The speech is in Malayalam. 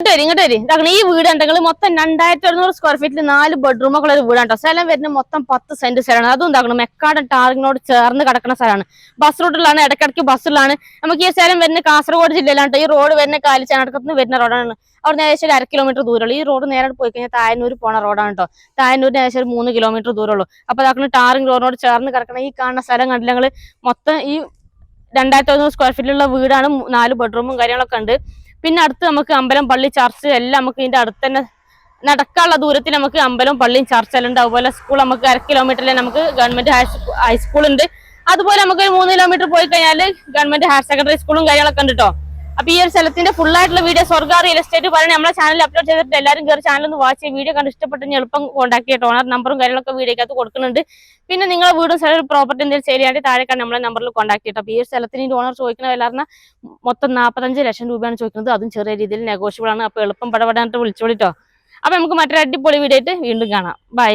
ഇങ്ങോട്ട് വരി ഇതാക്കണം. ഈ വീട് ഉണ്ടെങ്കിൽ മൊത്തം 2100 സ്ക്വയർ ഫീറ്റിൽ 4 ബെഡ്റൂമൊക്കെ ഒരു വീടാണ്. സ്ഥലം വരുന്ന മൊത്തം 10 സെന്റ് സ്ഥലമാണ്. അതും ഉണ്ടാക്കണം മെക്കാട് ടാറിങ്ങിനോട് ചേർന്ന് കിടക്കുന്ന സ്ഥലമാണ്. ബസ് റൂട്ടിലാണ്, ഇടയ്ക്കിടയ്ക്ക് ബസ്സിലാണ്. നമുക്ക് ഈ സ്ഥലം വരുന്ന കാസർഗോഡ് ജില്ലയിലാണ്. ഈ റോഡ് വരുന്ന കാലിച്ചാണക്കത്ത് വരുന്ന റോഡാണ്. അവിടെ ഏകദേശം 1/2 കിലോമീറ്റർ ദൂരമുള്ളൂ. ഈ റോഡ് നേരെ പോയി കഴിഞ്ഞാൽ തായന്നൂർ പോണ റോഡാണ് കേട്ടോ. തായന്നൂരിന് ഏകദേശം 3 കിലോമീറ്റർ ദൂരമുള്ളൂ. അപ്പൊ അതാക്കണം ടാറിങ് റോഡിനോട് ചേർന്ന് കിടക്കണം. ഈ കാണുന്ന സ്ഥലം കണ്ടില്ല ഞങ്ങള് മൊത്തം ഈ 2100 സ്ക്വയർ ഫീറ്റിലുള്ള വീടാണ്. 4 ബെഡ്റൂമും കാര്യങ്ങളൊക്കെ ഉണ്ട്. പിന്നെ അടുത്ത് നമുക്ക് അമ്പലം, പള്ളി, ചർച്ച് എല്ലാം നമുക്ക് ഇതിന്റെ അടുത്ത് തന്നെ നടക്കാനുള്ള ദൂരത്തിൽ നമുക്ക് അമ്പലവും പള്ളിയും ചർച്ചെല്ലാം ഉണ്ട്. അതുപോലെ സ്കൂൾ നമുക്ക് 1/2 കിലോമീറ്ററിൽ നമുക്ക് ഗവൺമെന്റ് ഹൈസ്കൂൾ ഉണ്ട്. അതുപോലെ നമുക്ക് 3 കിലോമീറ്റർ പോയി കഴിഞ്ഞാൽ ഗവൺമെന്റ് ഹയർ സെക്കൻഡറി സ്കൂളും കാര്യങ്ങളൊക്കെ ഉണ്ട് കേട്ടോ. അപ്പൊ ഈ ഒരു സ്ഥലത്തിന്റെ ഫുൾ ആയിട്ടുള്ള വീഡിയോ സ്വർഗ റിയൽ എസ്റ്റേറ്റ് പറയുന്നത് നമ്മളെ ചാനലിൽ അപ്ലോഡ് ചെയ്തിട്ട് എല്ലാവരും കയറി ചാനൽ ഒന്ന് വാച്ച് ചെയ്ത് വീഡിയോ കണ്ട് ഇഷ്ടപ്പെട്ടെങ്കിൽ എളുപ്പം കോൺടാക്ട് ചെയ്തിട്ട് ഓണർ നമ്പറും കാര്യങ്ങളൊക്കെ വീഡിയോക്കകത്ത് കൊടുക്കുന്നുണ്ട്. പിന്നെ നിങ്ങളെ വീടും സ്ഥലം പ്രോപ്പർട്ടി എന്തെങ്കിലും ശരിയായിട്ട് താഴെക്കാണ് നമ്മളെ നമ്പറിൽ കോൺടാക്ട് ചെയ്തിട്ട്. അപ്പൊ ഈ ഒരു സ്ഥലത്തിന് ഓണർ ചോദിക്കുന്ന വില പറഞ്ഞാൽ മൊത്തം 45 ലക്ഷം രൂപയാണ് ചോദിക്കുന്നത്. അതും ചെറിയ രീതിയിൽ നെഗോഷ്യബിൾ ആണ്. അപ്പൊ എളുപ്പം പടപെടാനായിട്ട് വിളിച്ചോളിട്ടോ. അപ്പൊ നമുക്ക് മറ്റൊരു അടിപൊളി വീഡിയോ ആയിട്ട് വീണ്ടും കാണാം. ബൈ.